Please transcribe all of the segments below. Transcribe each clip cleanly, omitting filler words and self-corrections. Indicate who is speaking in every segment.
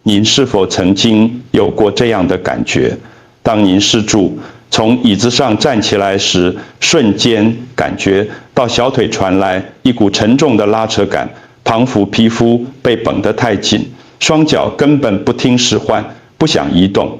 Speaker 1: 您是否曾经有过这样的感觉？当您试住从椅子上站起来时，瞬间感觉到小腿传来一股沉重的拉扯感，旁幅皮肤被绷得太紧，双脚根本不听使唤，不想移动。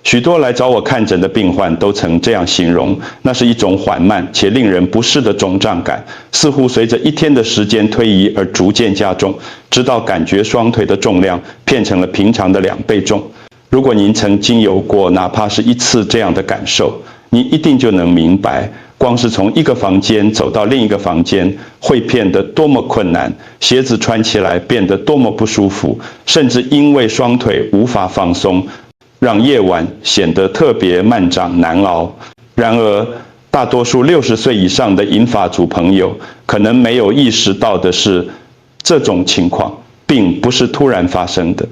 Speaker 1: 许多来找我看诊的病患都曾这样形容，那是一种缓慢且令人不适的肿胀感，似乎随着一天的时间推移而逐渐加重，直到感觉双腿的重量变成了平常的2倍重。如果您曾经有过哪怕是一次这样的感受，您一定就能明白，光是从一个房间走到另一个房间会变得多么困难，鞋子穿起来变得多么不舒服，甚至因为双腿无法放松，让夜晚显得特别漫长难熬。然而，大多数60岁以上的银发族朋友可能没有意识到的是，这种情况并不是突然发生的。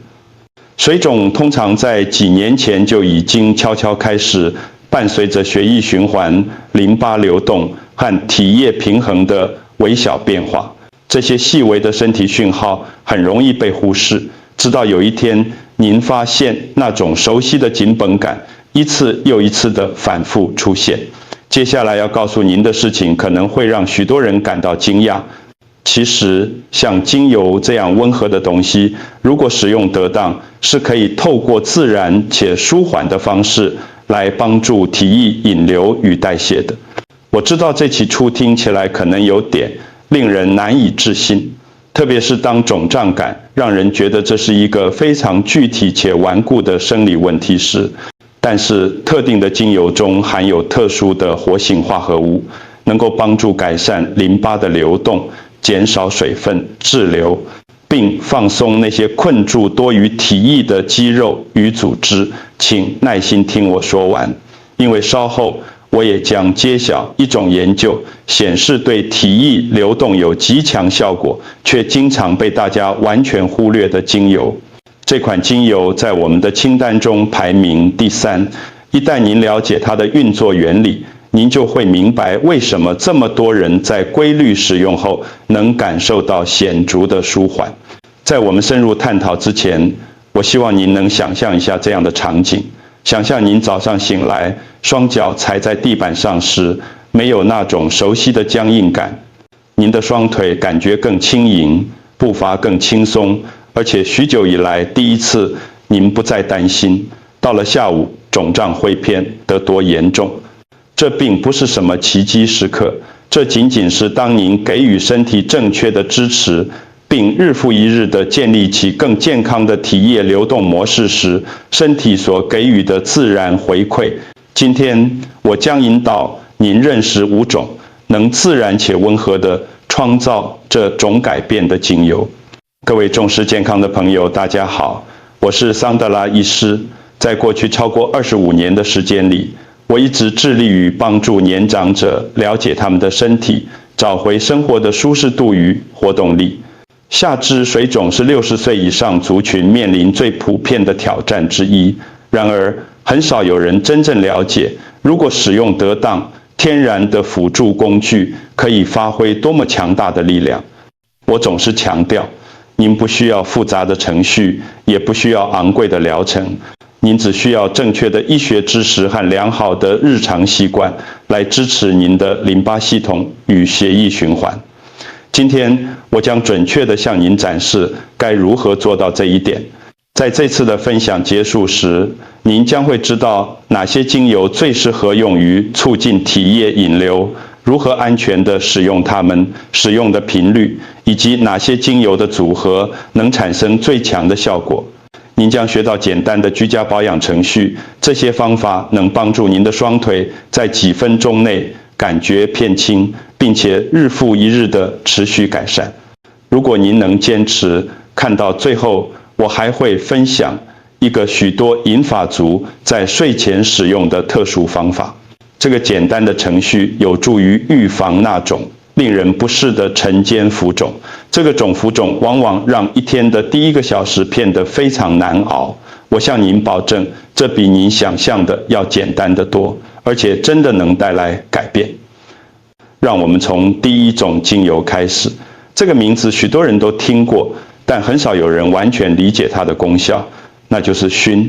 Speaker 1: 水肿通常在几年前就已经悄悄开始，伴随着血液循环、淋巴流动和体液平衡的微小变化。这些细微的身体讯号很容易被忽视，直到有一天您发现那种熟悉的紧绷感一次又一次的反复出现。接下来要告诉您的事情可能会让许多人感到惊讶。其实像精油这样温和的东西，如果使用得当，是可以透过自然且舒缓的方式来帮助体液引流与代谢的。我知道这起初听起来可能有点令人难以置信，特别是当肿胀感让人觉得这是一个非常具体且顽固的生理问题时，但是特定的精油中含有特殊的活性化合物，能够帮助改善淋巴的流动，减少水分滞留，并放松那些困住多于体液的肌肉与组织。请耐心听我说完，因为稍后我也将揭晓一种研究显示对体液流动有极强效果，却经常被大家完全忽略的精油。这款精油在我们的清单中排名第3。一旦您了解它的运作原理，您就会明白为什么这么多人在规律使用后能感受到显著的舒缓。在我们深入探讨之前，我希望您能想象一下这样的场景：想象您早上醒来，双脚踩在地板上时，没有那种熟悉的僵硬感，您的双腿感觉更轻盈，步伐更轻松，而且许久以来第一次您不再担心到了下午肿胀会变得多严重。这并不是什么奇迹时刻，这仅仅是当您给予身体正确的支持，并日复一日地建立起更健康的体液流动模式时，身体所给予的自然回馈。今天我将引导您认识5种能自然且温和地创造这种改变的精油。各位重视健康的朋友，大家好，我是桑德拉医师。在过去超过25年的时间里，我一直致力于帮助年长者了解他们的身体，找回生活的舒适度与活动力。下肢水肿是60岁以上族群面临最普遍的挑战之一。然而，很少有人真正了解，如果使用得当，天然的辅助工具可以发挥多么强大的力量。我总是强调，您不需要复杂的程序，也不需要昂贵的疗程。您只需要正确的医学知识和良好的日常习惯来支持您的淋巴系统与血液循环。今天我将准确地向您展示该如何做到这一点。在这次的分享结束时，您将会知道哪些精油最适合用于促进体液引流，如何安全地使用它们，使用的频率，以及哪些精油的组合能产生最强的效果。您将学到简单的居家保养程序，这些方法能帮助您的双腿在几分钟内感觉变轻，并且日复一日的持续改善。如果您能坚持看到最后，我还会分享一个许多银发族在睡前使用的特殊方法。这个简单的程序有助于预防那种令人不适的晨间浮肿。这个种浮肿往往让一天的第1个小时变得非常难熬。我向您保证，这比您想象的要简单得多，而且真的能带来改变。让我们从第1种精油开始。这个名字许多人都听过，但很少有人完全理解它的功效。那就是薰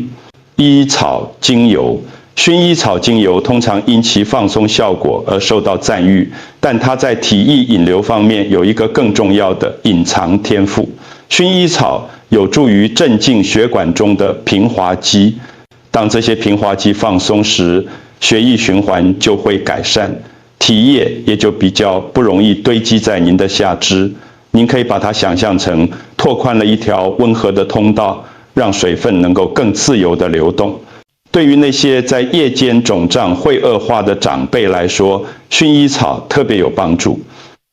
Speaker 1: 衣草精油。薰衣草精油通常因其放松效果而受到赞誉，但它在体液引流方面有一个更重要的隐藏天赋。薰衣草有助于镇静血管中的平滑肌，当这些平滑肌放松时，血液循环就会改善，体液也就比较不容易堆积在您的下肢。您可以把它想象成拓宽了一条温和的通道，让水分能够更自由地流动。对于那些在夜间肿胀会恶化的长辈来说，薰衣草特别有帮助。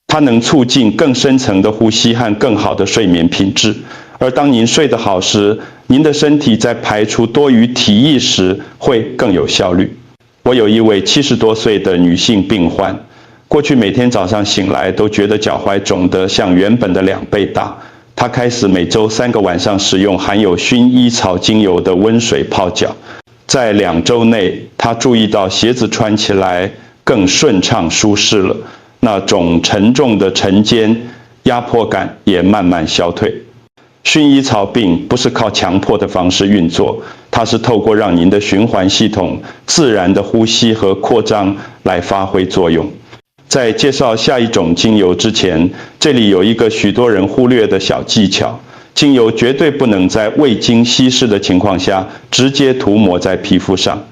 Speaker 1: 它能促进更深层的呼吸和更好的睡眠品质。而当您睡得好时，您的身体在排出多余体液时会更有效率。我有一位70多岁的女性病患，过去每天早上醒来都觉得脚踝肿得像原本的2倍大。她开始每周3个晚上使用含有薰衣草精油的温水泡脚。在2周内，他注意到鞋子穿起来更顺畅舒适了，那种沉重的晨间压迫感也慢慢消退。薰衣草并不是靠强迫的方式运作，它是透过让您的循环系统自然的呼吸和扩张来发挥作用。在介绍下一种精油之前，这里有一个许多人忽略的小技巧。精油绝对不能在未经稀释的情况下直接涂抹在皮肤上，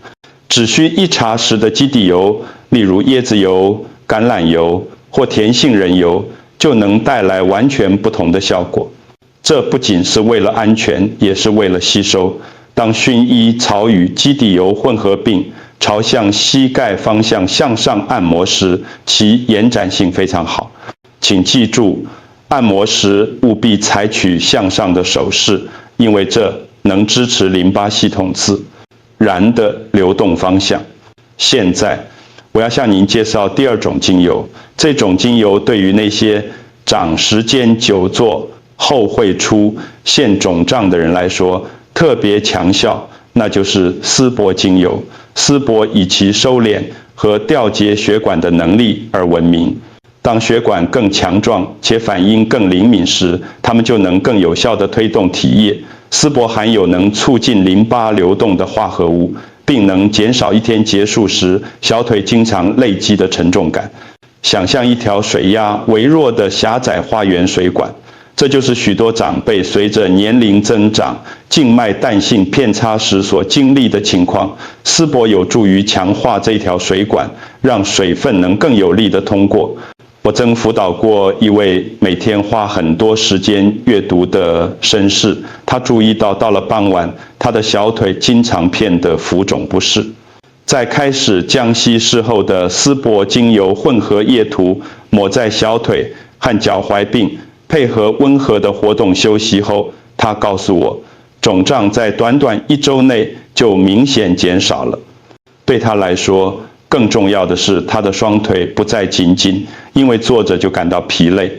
Speaker 1: 只需1茶匙的基底油，例如椰子油、橄榄油或甜杏仁油，就能带来完全不同的效果。这不仅是为了安全，也是为了吸收。当薰衣草与基底油混合并朝向膝盖方向向上按摩时，其延展性非常好。请记住，按摩时务必采取向上的手势，因为这能支持淋巴系统自然的流动方向。现在，我要向您介绍第2种精油。这种精油对于那些长时间久坐后会出现肿胀的人来说特别强效，那就是丝柏精油。丝柏以其收敛和调节血管的能力而闻名。当血管更强壮且反应更灵敏时，它们就能更有效地推动体液。丝柏含有能促进淋巴流动的化合物，并能减少一天结束时小腿经常累积的沉重感。想象一条水压微弱的狭窄花园水管，这就是许多长辈随着年龄增长静脉弹性偏差时所经历的情况。丝柏有助于强化这条水管，让水分能更有力地通过。我曾辅导过一位每天花很多时间阅读的绅士，他注意到到了傍晚，他的小腿经常变得浮肿不适。在开始将稀释后的丝柏精油混合液涂抹在小腿和脚踝并配合温和的活动休息后，他告诉我，肿胀在短短1周内就明显减少了。对他来说，更重要的是，他的双腿不再紧紧，因为坐着就感到疲累。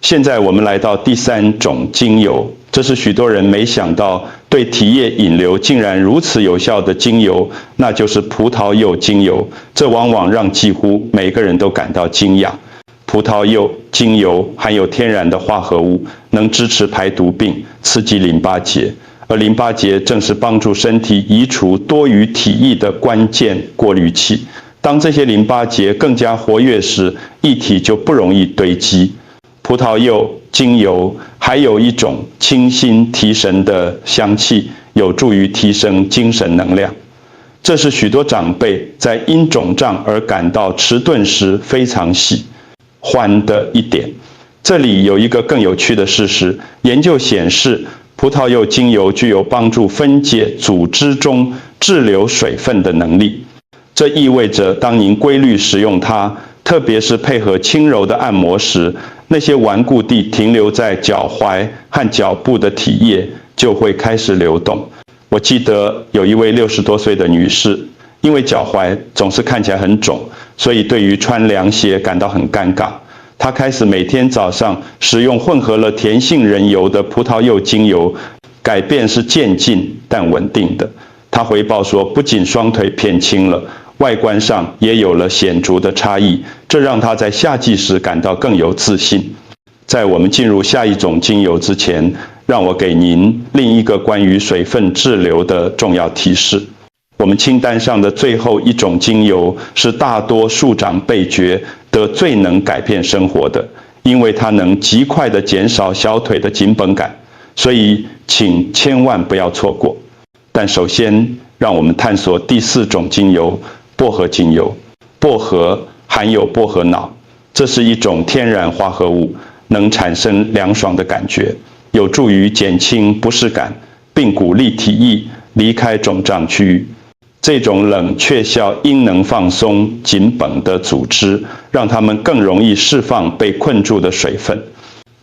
Speaker 1: 现在我们来到第3种精油，这是许多人没想到对体液引流竟然如此有效的精油，那就是葡萄柚精油。这往往让几乎每个人都感到惊讶。葡萄柚精油含有天然的化合物，能支持排毒并刺激淋巴结，而淋巴结正是帮助身体移除多余体液的关键过滤器。当这些淋巴结更加活跃时，液体就不容易堆积。葡萄柚精油还有一种清新提神的香气，有助于提升精神能量。这是许多长辈在因肿胀而感到迟钝时非常喜欢的一点。这里有一个更有趣的事实，研究显示，葡萄柚精油具有帮助分解组织中滞留水分的能力。这意味着，当您规律使用它，特别是配合轻柔的按摩时，那些顽固地停留在脚踝和脚部的体液就会开始流动。我记得有一位60多岁的女士，因为脚踝总是看起来很肿，所以对于穿凉鞋感到很尴尬。她开始每天早上使用混合了甜杏仁油的葡萄柚精油，改变是渐进但稳定的。她回报说，不仅双腿变轻了，外观上也有了显著的差异，这让她在夏季时感到更有自信。在我们进入下一种精油之前，让我给您另一个关于水分滞留的重要提示。我们清单上的最后一种精油是大多数长辈觉得最能改变生活的，因为它能极快地减少小腿的紧绷感，所以请千万不要错过。但首先，让我们探索第4种精油——薄荷精油。薄荷含有薄荷脑，这是一种天然化合物，能产生凉爽的感觉，有助于减轻不适感，并鼓励体液离开肿胀区域。这种冷却效应能放松紧绷的组织，让它们更容易释放被困住的水分。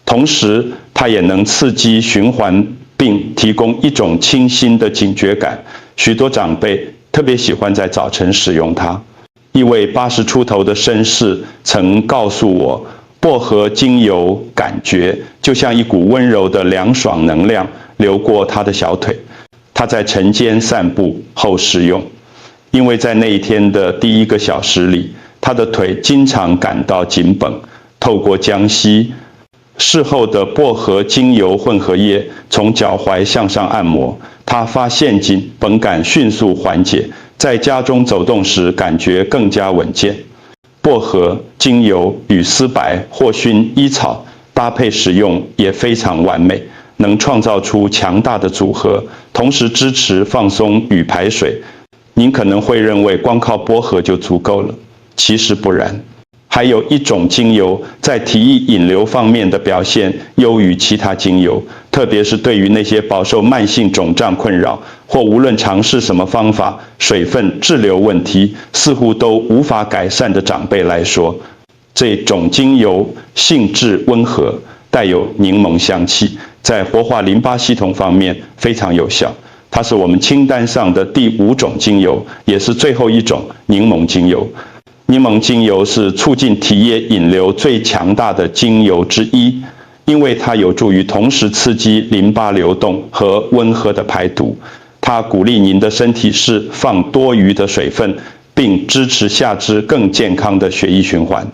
Speaker 1: 同时，它也能刺激循环，并提供一种清新的警觉感。许多长辈特别喜欢在早晨使用它。一位80出头的绅士曾告诉我，薄荷精油感觉就像一股温柔的凉爽能量流过他的小腿。他在晨间散步后使用，因为在那一天的第1个小时里，他的腿经常感到紧绷。透过将膝，事后的薄荷精油混合液从脚踝向上按摩，他发现紧绷感迅速缓解，在家中走动时感觉更加稳健。薄荷精油与丝柏或熏衣草搭配使用也非常完美，能创造出强大的组合，同时支持放松与排水。您可能会认为光靠薄荷就足够了，其实不然。还有一种精油在体液引流方面的表现优于其他精油，特别是对于那些饱受慢性肿胀困扰，或无论尝试什么方法，水分滞留问题似乎都无法改善的长辈来说，这种精油性质温和，带有柠檬香气，在活化淋巴系统方面非常有效。它是我们清单上的第5种精油，也是最后一种柠檬精油。柠檬精油是促进体液引流最强大的精油之一，因为它有助于同时刺激淋巴流动和温和的排毒。它鼓励您的身体释放多余的水分，并支持下肢更健康的血液循环。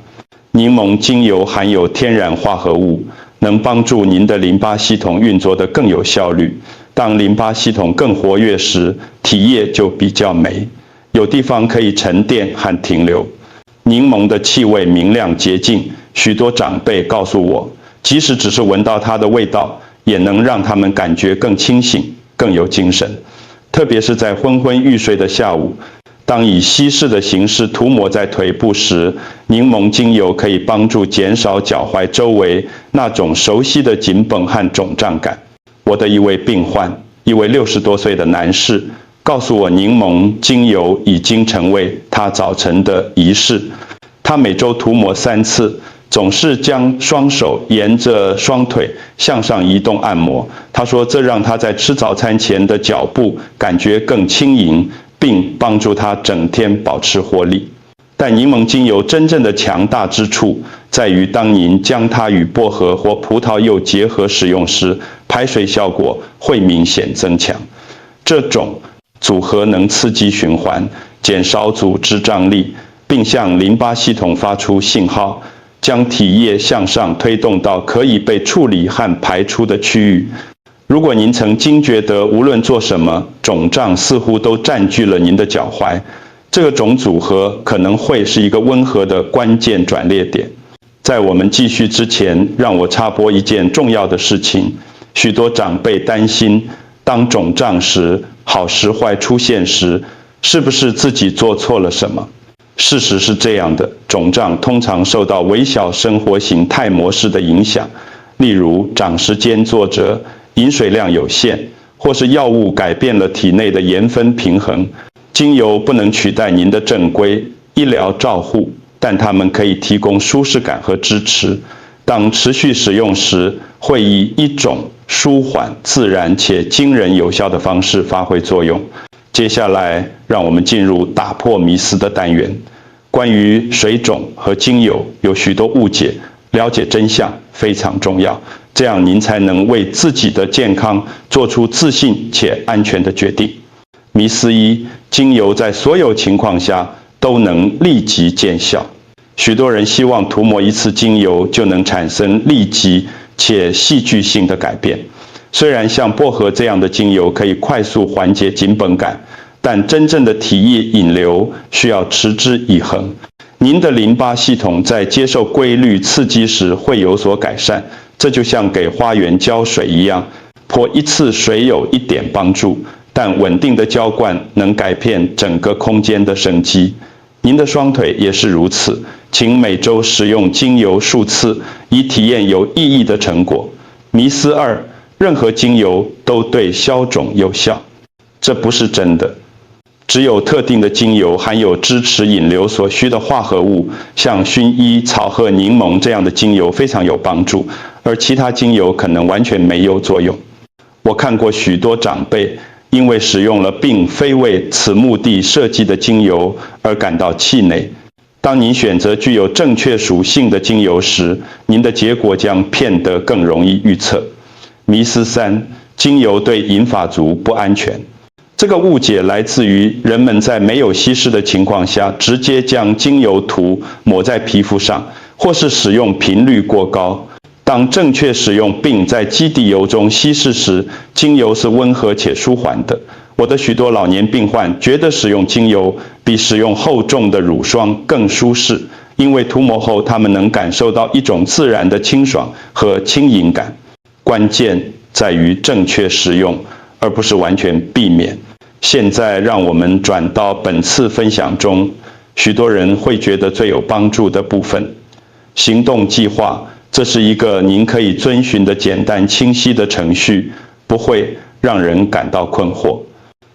Speaker 1: 柠檬精油含有天然化合物，能帮助您的淋巴系统运作得更有效率。当淋巴系统更活跃时，体液就比较美，有地方可以沉淀和停留。柠檬的气味明亮洁净，许多长辈告诉我，即使只是闻到它的味道，也能让他们感觉更清醒、更有精神。特别是在昏昏欲睡的下午，当以稀释的形式涂抹在腿部时，柠檬精油可以帮助减少脚踝周围那种熟悉的紧绷和肿胀感。我的一位病患，一位60多岁的男士，告诉我，柠檬精油已经成为他早晨的仪式。他每周涂抹3次，总是将双手沿着双腿向上移动按摩。他说，这让他在吃早餐前的脚步感觉更轻盈，并帮助他整天保持活力。但柠檬精油真正的强大之处，在于当您将它与薄荷或葡萄柚结合使用时，排水效果会明显增强。这种组合能刺激循环，减少组织张力，并向淋巴系统发出信号，将体液向上推动到可以被处理和排出的区域。如果您曾惊觉得无论做什么，肿胀似乎都占据了您的脚踝，这种组合可能会是一个温和的关键转捩点。在我们继续之前，让我插播一件重要的事情。许多长辈担心，当肿胀时，好时坏出现时，是不是自己做错了什么？事实是这样的，肿胀通常受到微小生活形态模式的影响，例如长时间坐着、饮水量有限，或是药物改变了体内的盐分平衡。精油不能取代您的正规医疗照护，但它们可以提供舒适感和支持。当持续使用时，会以一种舒缓、自然且惊人有效的方式发挥作用。接下来，让我们进入打破迷思的单元。关于水肿和精油有许多误解，了解真相非常重要，这样您才能为自己的健康做出自信且安全的决定。迷思1：精油在所有情况下都能立即见效。许多人希望涂抹一次精油就能产生立即且戏剧性的改变。虽然像薄荷这样的精油可以快速缓解紧绷感，但真正的体液引流需要持之以恒。您的淋巴系统在接受规律刺激时会有所改善，这就像给花园浇水一样，泼一次水有一点帮助，但稳定的浇灌能改变整个空间的生机。您的双腿也是如此，请每周使用精油数次，以体验有意义的成果。迷思2：任何精油都对消肿有效，这不是真的。只有特定的精油含有支持引流所需的化合物，像薰衣草和柠檬这样的精油非常有帮助，而其他精油可能完全没有作用。我看过许多长辈因为使用了并非为此目的设计的精油而感到气馁。当您选择具有正确属性的精油时，您的结果将变得更容易预测。迷思3：精油对银发族不安全。这个误解来自于人们在没有稀释的情况下，直接将精油涂抹在皮肤上，或是使用频率过高。当正确使用并在基底油中稀释时，精油是温和且舒缓的。我的许多老年病患觉得使用精油比使用厚重的乳霜更舒适，因为涂抹后他们能感受到一种自然的清爽和轻盈感。关键在于正确使用，而不是完全避免。现在让我们转到本次分享中许多人会觉得最有帮助的部分——行动计划。这是一个您可以遵循的简单清晰的程序，不会让人感到困惑。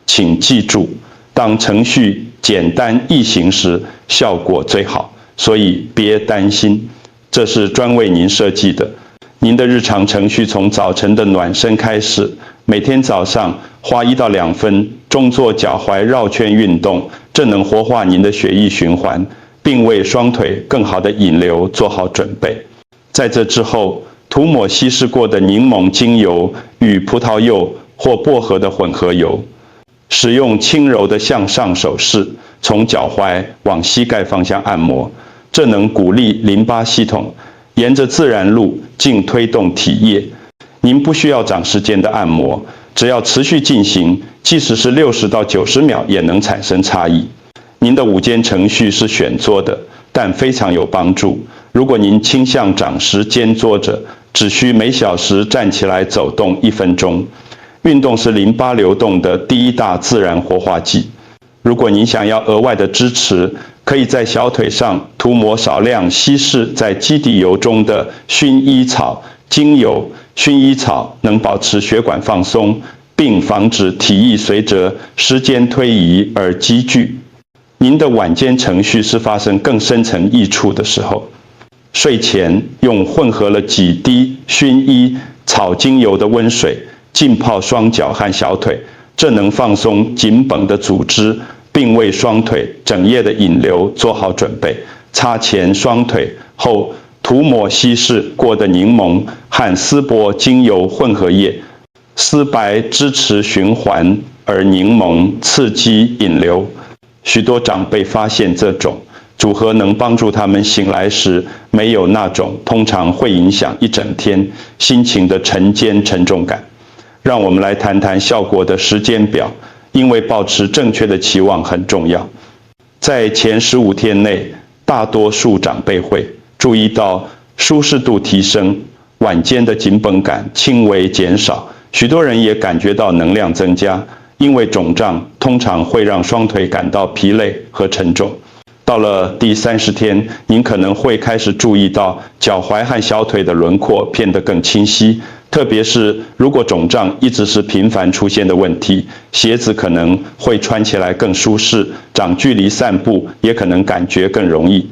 Speaker 1: 请记住，当程序简单易行时，效果最好，所以别担心，这是专为您设计的。您的日常程序从早晨的暖身开始，每天早上花1到2分钟做脚踝绕圈运动，这能活化您的血液循环，并为双腿更好的引流做好准备。在这之后，涂抹稀释过的柠檬精油与葡萄柚或薄荷的混合油，使用轻柔的向上手势，从脚踝往膝盖方向按摩，这能鼓励淋巴系统沿着自然路径推动体液。您不需要长时间的按摩，只要持续进行，即使是60到90秒也能产生差异。您的午间程序是选做的，但非常有帮助。如果您倾向长时间坐着，只需每小时站起来走动1分钟。运动是淋巴流动的第1大自然活化剂。如果您想要额外的支持，可以在小腿上涂抹少量稀释在基底油中的薰衣草精油。薰衣草能保持血管放松，并防止体液随着时间推移而积聚。您的晚间程序是发生更深层益处的时候。睡前用混合了几滴薰衣草精油的温水浸泡双脚和小腿，这能放松紧绷的组织，并为双腿整夜的引流做好准备。擦前双腿后，涂抹稀释过的柠檬和丝柏精油混合液，丝柏支持循环，而柠檬刺激引流。许多长辈发现这种组合能帮助他们醒来时没有那种通常会影响一整天心情的沉重感。让我们来谈谈效果的时间表，因为保持正确的期望很重要。在前15天内，大多数长辈会注意到舒适度提升，晚间的紧绷感轻微减少，许多人也感觉到能量增加，因为肿胀通常会让双腿感到疲累和沉重。到了第30天，您可能会开始注意到脚踝和小腿的轮廓变得更清晰，特别是如果肿胀一直是频繁出现的问题，鞋子可能会穿起来更舒适，长距离散步也可能感觉更容易。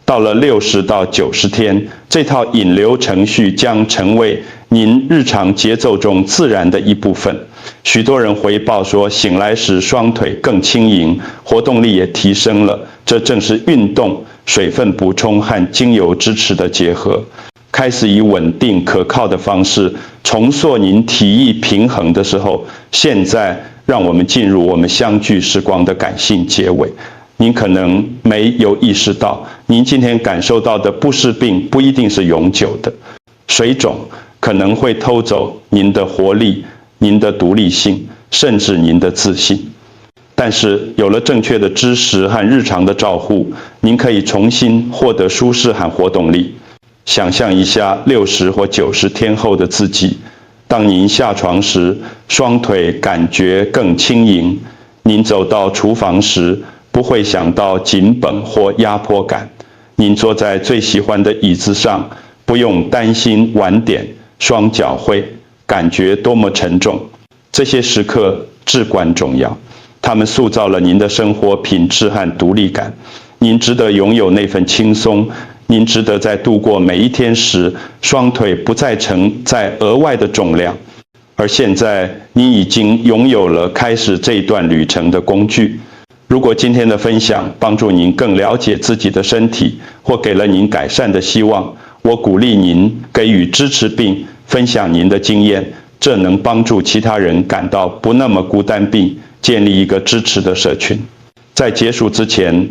Speaker 1: 到了60到90天，这套引流程序将成为您日常节奏中自然的一部分。许多人回报说，醒来时双腿更轻盈，活动力也提升了。这正是运动、水分补充和精油支持的结合。开始以稳定可靠的方式重塑您体液平衡的时候，现在让我们进入我们相聚时光的感性结尾。您可能没有意识到，您今天感受到的不适病不一定是永久的。水肿可能会偷走您的活力、您的独立性，甚至您的自信。但是有了正确的知识和日常的照护，您可以重新获得舒适和活动力。想象一下60或90天后的自己，当您下床时，双腿感觉更轻盈；您走到厨房时，不会想到紧绷或压迫感；您坐在最喜欢的椅子上，不用担心晚点，双脚会感觉多么沉重。这些时刻至关重要，它们塑造了您的生活品质和独立感。您值得拥有那份轻松，您值得在度过每一天时，双腿不再承载额外的重量。而现在，您已经拥有了开始这一段旅程的工具。如果今天的分享帮助您更了解自己的身体，或给了您改善的希望，我鼓励您给予支持并分享您的经验，这能帮助其他人感到不那么孤单，并建立一个支持的社群。在结束之前，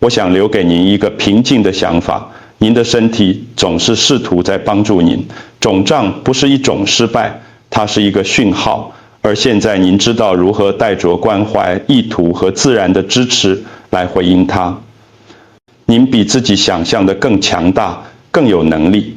Speaker 1: 我想留给您一个平静的想法：您的身体总是试图在帮助您。肿胀不是一种失败，它是一个讯号。而现在您知道如何带着关怀、意图和自然的支持来回应它。您比自己想象的更强大，更有能力。